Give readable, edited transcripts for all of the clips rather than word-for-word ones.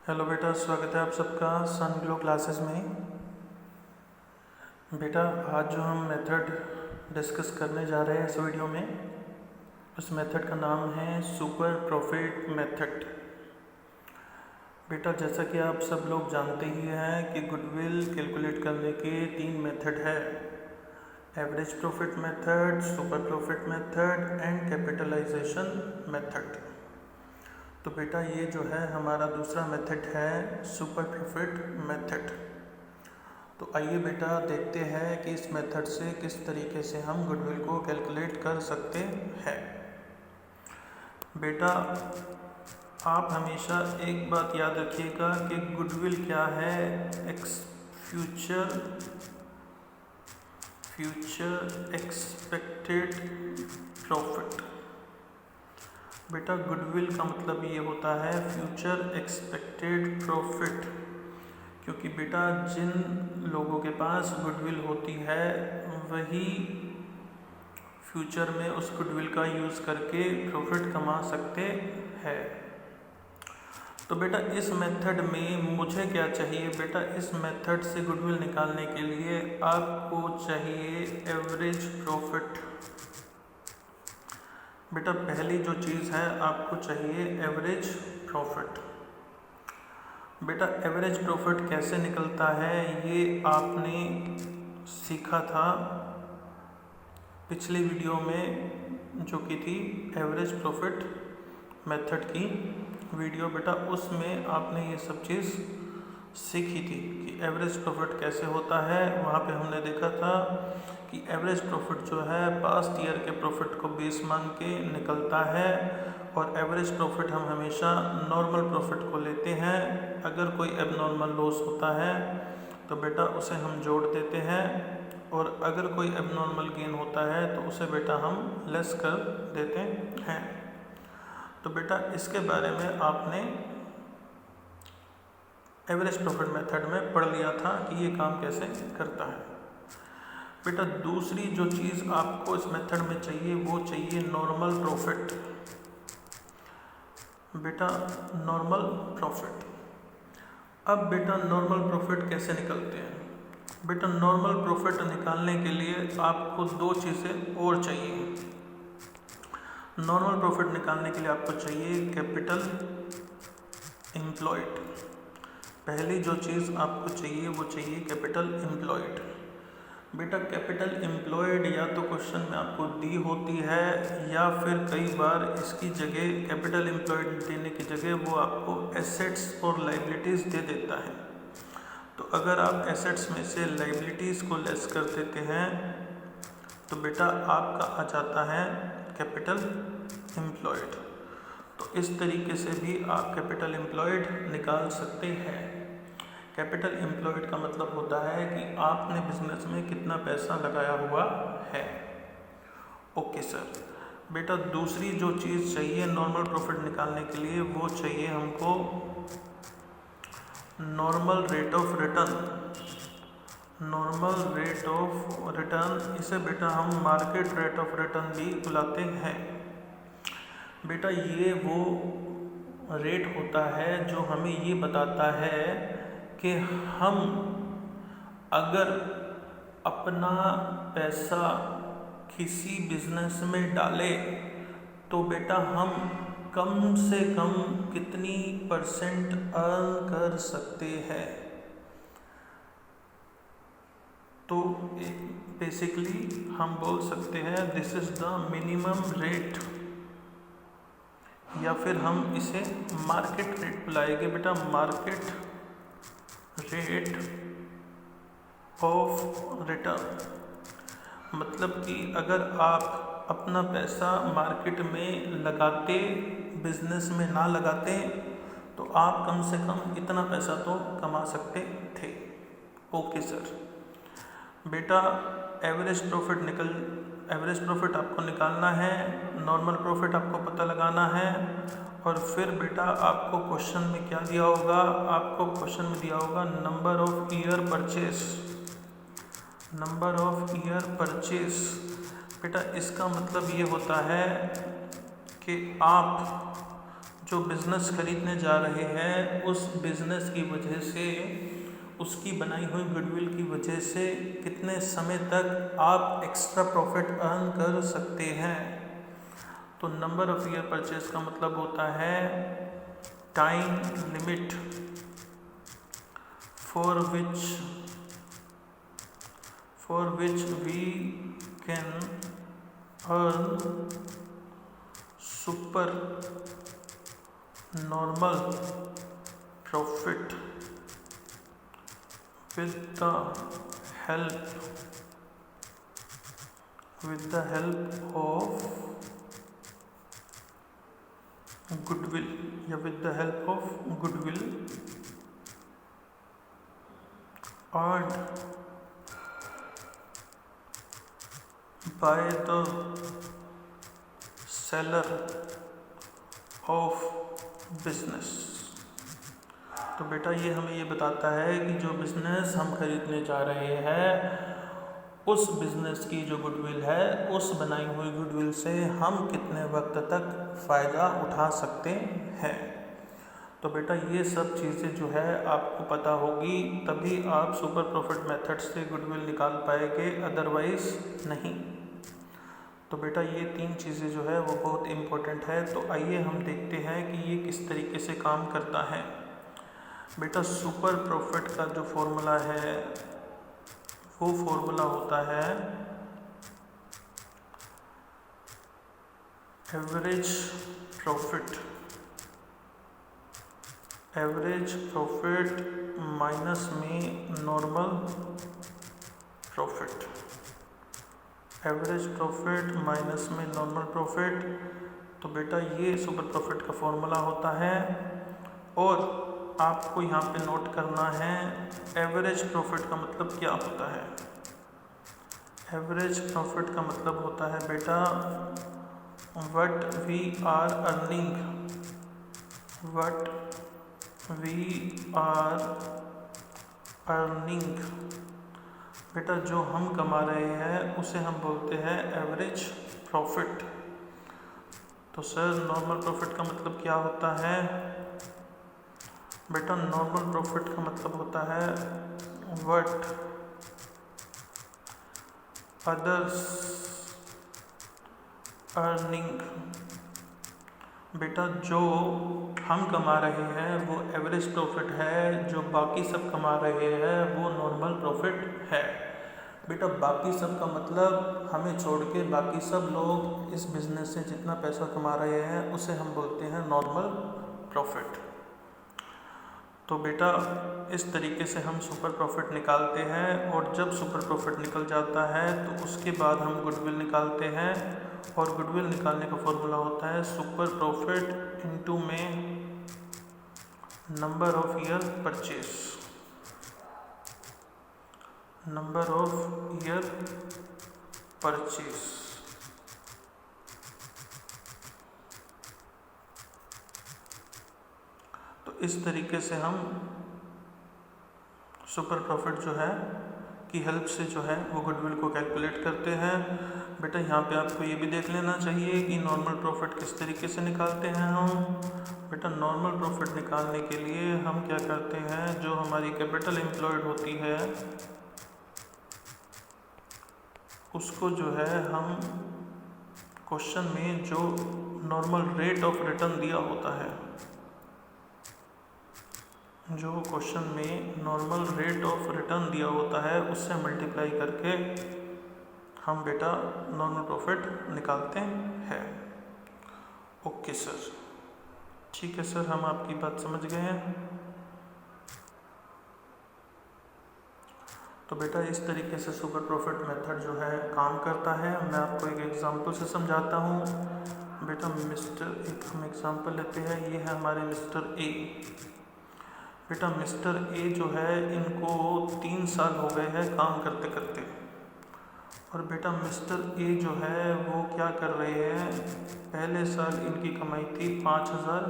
Hello बेटा, स्वागत है आप सबका सन ग्लो क्लासेस में। बेटा, आज जो हम मेथड डिस्कस करने जा रहे हैं इस वीडियो में, उस मेथड का नाम है सुपर प्रॉफिट मेथड। बेटा, जैसा कि आप सब लोग जानते ही हैं कि गुडविल कैलकुलेट करने के 3 मेथड है: average profit method, super profit method and capitalisation method. तो बेटा, ये जो है हमारा दूसरा मेथड है सुपर प्रॉफिट मेथड। तो आइए बेटा देखते हैं कि इस मेथड से किस तरीके से हम गुडविल को कैलकुलेट कर सकते हैं। बेटा, आप हमेशा एक बात याद रखिएगा कि गुडविल क्या है। Future expected profit. बेटा, गुडविल का मतलब ये होता है फ्यूचर एक्सपेक्टेड प्रॉफिट, क्योंकि बेटा जिन लोगों के पास गुडविल होती है वही फ्यूचर में उस गुडविल का यूज़ करके प्रॉफिट कमा सकते हैं। तो बेटा, इस मेथड में मुझे क्या चाहिए? बेटा, इस मेथड से गुडविल निकालने के लिए आपको चाहिए एवरेज प्रॉफिट। बेटा, पहली जो चीज़ है आपको चाहिए एवरेज प्रॉफिट। बेटा, एवरेज प्रॉफिट कैसे निकलता है ये आपने सीखा था पिछली वीडियो में, जो कि थी एवरेज प्रॉफिट मेथड की वीडियो। बेटा, उसमें आपने ये सब चीज़ सीखी थी कि एवरेज प्रॉफिट कैसे होता है। वहाँ पे हमने देखा था कि एवरेज प्रॉफिट जो है पास्ट ईयर के प्रॉफिट को बेस मान के निकलता है, और एवरेज प्रॉफिट हम हमेशा नॉर्मल प्रॉफिट को लेते हैं। अगर कोई एबनॉर्मल लॉस होता है तो बेटा उसे हम जोड़ देते हैं, और अगर कोई एबनॉर्मल गेन होता है तो उसे बेटा हम लेस कर देते हैं। तो बेटा, इसके बारे में आपने एवरेज प्रॉफिट मेथड में पढ़ लिया था कि ये काम कैसे करता है। बेटा, दूसरी जो चीज़ आपको इस मेथड में चाहिए वो चाहिए नॉर्मल प्रॉफिट। बेटा, नॉर्मल प्रॉफिट। अब बेटा, नॉर्मल प्रॉफिट कैसे निकलते हैं? बेटा, नॉर्मल प्रॉफिट निकालने के लिए आपको 2 चीज़ें और चाहिए। नॉर्मल प्रॉफिट निकालने के लिए आपको चाहिए कैपिटल एम्प्लॉयड। पहली जो चीज़ आपको चाहिए वो चाहिए कैपिटल एम्प्लॉयड। बेटा, कैपिटल एम्प्लॉयड या तो क्वेश्चन में आपको दी होती है, या फिर कई बार इसकी जगह कैपिटल एम्प्लॉयड देने की जगह वो आपको एसेट्स और लाइबिलिटीज़ दे देता है। तो अगर आप एसेट्स में से लाइबिलिटीज़ को लेस कर देते हैं तो बेटा आपका आ जाता है कैपिटल एम्प्लॉयड। तो इस तरीके से भी आप कैपिटल एम्प्लॉयड निकाल सकते हैं। कैपिटल एम्प्लॉयड का मतलब होता है कि आपने बिजनेस में कितना पैसा लगाया हुआ है। Okay sir. बेटा, दूसरी जो चीज़ चाहिए नॉर्मल प्रॉफिट निकालने के लिए वो चाहिए हमको normal rate of return. Normal rate of return, इसे बेटा हम मार्केट रेट ऑफ रिटर्न भी बुलाते हैं। बेटा, ये वो रेट होता है जो हमें ये बताता है कि हम अगर अपना पैसा किसी बिजनेस में डालें तो बेटा हम कम से कम कितनी परसेंट अर्न कर सकते हैं। तो बेसिकली हम बोल सकते हैं this is the minimum rate, या फिर हम इसे मार्केट रेट बुलाएंगे। बेटा, मार्केट रेट ऑफ रिटर्न मतलब कि अगर आप अपना पैसा मार्केट में लगाते, बिजनेस में ना लगाते, तो आप कम से कम इतना पैसा तो कमा सकते थे। Okay sir. बेटा, एवरेज प्रॉफिट आपको निकालना है, नॉर्मल प्रॉफिट आपको पता लगाना है, और फिर बेटा आपको क्वेश्चन में क्या दिया होगा? आपको क्वेश्चन में दिया होगा नंबर ऑफ ईयर परचेस। बेटा, इसका मतलब ये होता है कि आप जो बिज़नेस खरीदने जा रहे हैं उस बिज़नेस की वजह से, उसकी बनाई हुई गुडविल की वजह से कितने समय तक आप एक्स्ट्रा प्रॉफिट अर्न कर सकते हैं। तो नंबर ऑफ ईयर परचेज का मतलब होता है time limit for which we can earn super normal profit with the help of goodwill या with the help of goodwill earned by the seller of business। तो बेटा ये हमें ये बताता है कि जो बिज़नेस हम खरीदने जा रहे हैं उस बिज़नेस की जो गुडविल है, उस बनाई हुई गुडविल से हम कितने वक्त तक फ़ायदा उठा सकते हैं। तो बेटा ये सब चीज़ें जो है आपको पता होगी, तभी आप सुपर प्रॉफिट मेथड से गुडविल निकाल पाएंगे, अदरवाइज़ नहीं। तो बेटा ये 3 चीज़ें जो है वो बहुत इम्पोर्टेंट है। तो आइए हम देखते हैं कि ये किस तरीके से काम करता है। बेटा सुपर प्रॉफिट का जो फॉर्मूला है वो फॉर्मूला होता है एवरेज प्रॉफिट माइनस में normal profit. Average profit minus में नॉर्मल प्रॉफिट। तो बेटा ये सुपर प्रॉफिट का फॉर्मूला होता है और आपको यहाँ पे नोट करना है एवरेज प्रॉफिट का मतलब क्या होता है। एवरेज प्रॉफिट का मतलब होता है बेटा व्हाट वी आर अर्निंग। बेटा जो हम कमा रहे हैं उसे हम बोलते हैं एवरेज प्रॉफिट। तो सर नॉर्मल प्रॉफिट का मतलब क्या होता है। बेटा नॉर्मल प्रॉफिट का मतलब होता है व्हाट अदर्स अर्निंग। बेटा जो हम कमा रहे हैं वो एवरेज प्रॉफिट है, जो बाकी सब कमा रहे हैं वो नॉर्मल प्रॉफिट है। बेटा बाकी सब का मतलब हमें छोड़ के बाकी सब लोग इस बिज़नेस से जितना पैसा कमा रहे हैं उसे हम बोलते हैं नॉर्मल प्रॉफिट। तो बेटा इस तरीके से हम सुपर प्रॉफिट निकालते हैं और जब सुपर प्रॉफिट निकल जाता है तो उसके बाद हम गुडविल निकालते हैं और गुडविल निकालने का फॉर्मूला होता है सुपर प्रॉफिट इनटू में number of year purchase. Number of year purchase. तो इस तरीके से हम सुपर प्रॉफिट जो है की हेल्प से जो है वो गुडविल को कैलकुलेट करते हैं। बेटा यहाँ पे आपको ये भी देख लेना चाहिए कि नॉर्मल प्रॉफिट किस तरीके से निकालते हैं हम। बेटा नॉर्मल प्रॉफिट निकालने के लिए हम क्या करते हैं, जो हमारी कैपिटल एम्प्लॉयड होती है उसको जो है हम क्वेश्चन में जो नॉर्मल रेट ऑफ रिटर्न दिया होता है, जो क्वेश्चन में नॉर्मल रेट ऑफ रिटर्न दिया होता है उससे मल्टीप्लाई करके हम बेटा नॉर्मल प्रॉफिट निकालते हैं। ओके सर, ठीक है सर, हम आपकी बात समझ गए हैं। तो बेटा इस तरीके से सुपर प्रॉफिट मेथड जो है काम करता है। मैं आपको एक एग्जांपल से समझाता हूँ। बेटा एक हम एग्जांपल लेते हैं, ये है हमारे मिस्टर ए। बेटा मिस्टर ए जो है इनको 3 साल हो गए हैं काम करते करते। और बेटा मिस्टर ए जो है वो क्या कर रहे हैं, पहले साल इनकी कमाई थी 5,000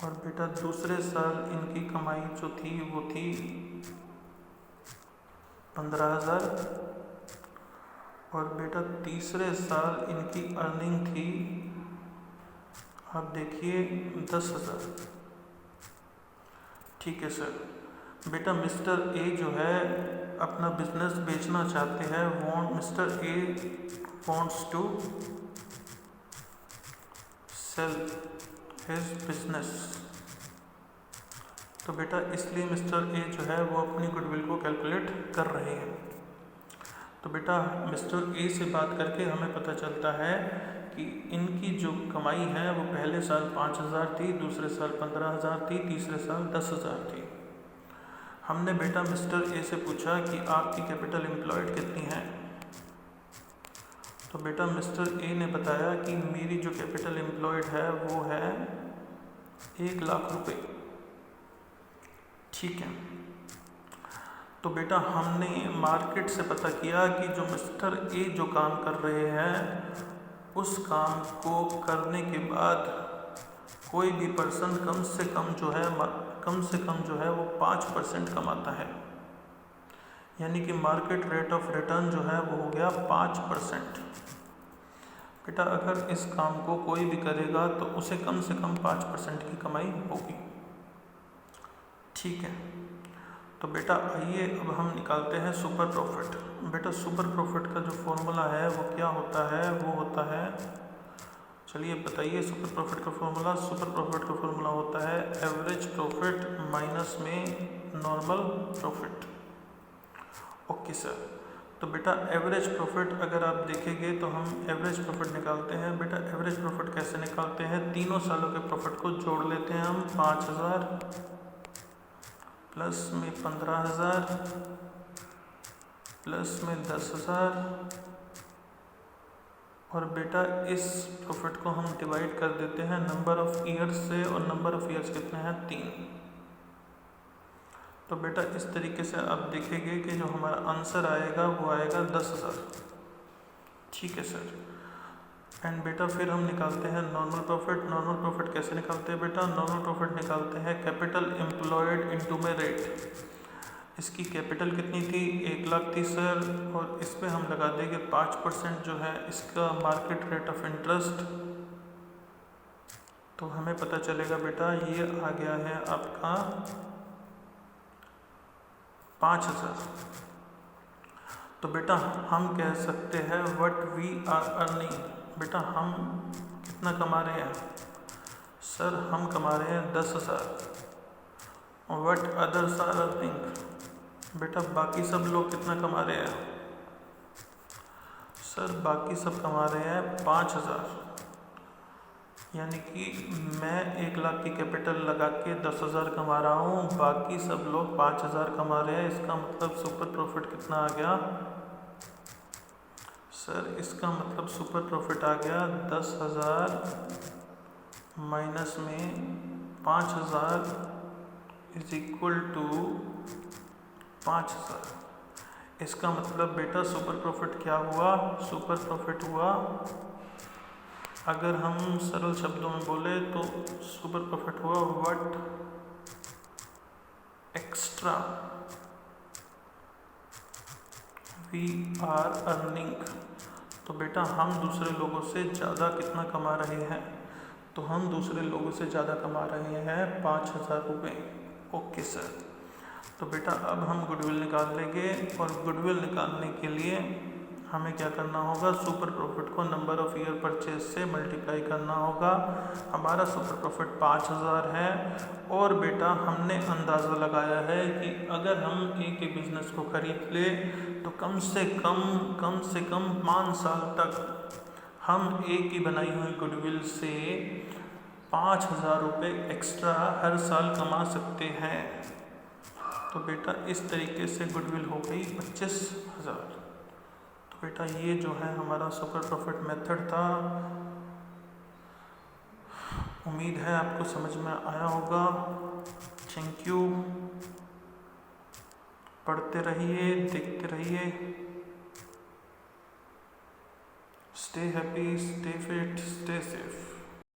और बेटा दूसरे साल इनकी कमाई जो थी वो थी 15,000 और बेटा तीसरे साल इनकी अर्निंग थी आप देखिए 10,000। ठीक है सर। बेटा मिस्टर ए जो है अपना बिजनेस बेचना चाहते हैं, mister A wants to sell his business. तो बेटा इसलिए मिस्टर ए जो है वो अपनी गुडविल को कैलकुलेट कर रहे हैं। तो बेटा मिस्टर ए से बात करके हमें पता चलता है कि इनकी जो कमाई है वो पहले साल 5,000 थी, दूसरे साल 15,000 थी, तीसरे साल 10,000 थी। हमने बेटा मिस्टर ए से पूछा कि आपकी कैपिटल एम्प्लॉयड कितनी है। तो बेटा मिस्टर ए ने बताया कि मेरी जो कैपिटल एम्प्लॉयड है वो है 1,00,000 रुपये। ठीक है। तो बेटा हमने मार्केट से पता किया कि जो मिस्टर ए जो काम कर रहे हैं उस काम को करने के बाद कोई भी पर्सन कम से कम जो है वो 5% कमाता है, यानी कि मार्केट रेट ऑफ रिटर्न जो है वो हो गया 5%। बेटा अगर इस काम को कोई भी करेगा तो उसे कम से कम 5% की कमाई होगी। ठीक है। तो बेटा आइए अब हम निकालते हैं सुपर प्रॉफिट। बेटा सुपर प्रॉफिट का जो फॉर्मूला है वो क्या होता है, वो होता है, चलिए बताइए सुपर प्रॉफिट का फॉर्मूला। सुपर प्रॉफिट का फॉर्मूला होता है एवरेज प्रॉफिट माइनस में नॉर्मल प्रॉफिट। Okay sir. तो बेटा एवरेज प्रॉफिट अगर आप देखेंगे तो हम एवरेज प्रॉफिट निकालते हैं। बेटा एवरेज प्रॉफिट कैसे निकालते हैं, तीनों सालों के प्रॉफिट को जोड़ लेते हैं हम। 5,000 प्लस में 15,000 प्लस में 10,000, और बेटा इस प्रॉफिट को हम डिवाइड कर देते हैं नंबर ऑफ ईयर्स से, और नंबर ऑफ ईयर्स कितने हैं, 3। तो बेटा इस तरीके से आप देखेंगे कि जो हमारा आंसर आएगा वो आएगा 10,000। ठीक है सर। एंड बेटा फिर हम निकालते हैं नॉर्मल प्रॉफिट। नॉर्मल प्रॉफिट कैसे निकालते हैं बेटा, नॉर्मल प्रॉफिट निकालते हैं कैपिटल एम्प्लॉयड इनटू में रेट। इसकी कैपिटल कितनी थी, 1,00,000 थी सर, और इस पे हम लगा देंगे 5% जो है इसका मार्केट रेट ऑफ इंटरेस्ट। तो हमें पता चलेगा बेटा ये आ गया है आपका 5,000। तो बेटा हम कह सकते हैं व्हाट वी आर अर्निंग। बेटा हम कितना कमा रहे हैं सर, हम कमा रहे हैं 10,000। व्हाट अदर्स आर अर्निंग, बेटा बाकी सब लोग कितना कमा रहे हैं सर, बाकी सब कमा रहे हैं 5,000। यानी कि मैं 1,00,000 की कैपिटल लगा के 10,000 कमा रहा हूँ, बाकी सब लोग 5,000 कमा रहे हैं। इसका मतलब सुपर प्रॉफिट कितना आ गया सर, इसका मतलब सुपर प्रॉफिट आ गया 10,000 माइनस में 5,000 इज इक्वल टू 5,000। इसका मतलब बेटा सुपर प्रॉफिट क्या हुआ, सुपर प्रॉफिट हुआ, अगर हम सरल शब्दों में बोले तो सुपर प्रॉफिट हुआ what extra we are earning. तो बेटा हम दूसरे लोगों से ज़्यादा कितना कमा रहे हैं, तो हम दूसरे लोगों से ज़्यादा कमा रहे हैं 5,000 रुपये। Okay sir. तो बेटा अब हम गुडविल निकाल लेंगे, और गुडविल निकालने के लिए हमें क्या करना होगा, सुपर प्रॉफिट को नंबर ऑफ ईयर परचेज से मल्टीप्लाई करना होगा। हमारा सुपर प्रॉफिट 5,000 है, और बेटा हमने अंदाज़ा लगाया है कि अगर हम एक ही बिज़नेस को खरीद ले तो कम से कम 5 साल तक हम एक ही बनाई हुई गुडविल से 5,000 रुपये एक्स्ट्रा हर साल कमा सकते हैं। तो बेटा इस तरीके से गुडविल हो गई 25,000। तो बेटा ये जो है हमारा सुपर प्रॉफिट मेथड था। उम्मीद है आपको समझ में आया होगा। Thank you. पढ़ते रहिए, देखते रहिए। Stay happy, stay fit, stay safe.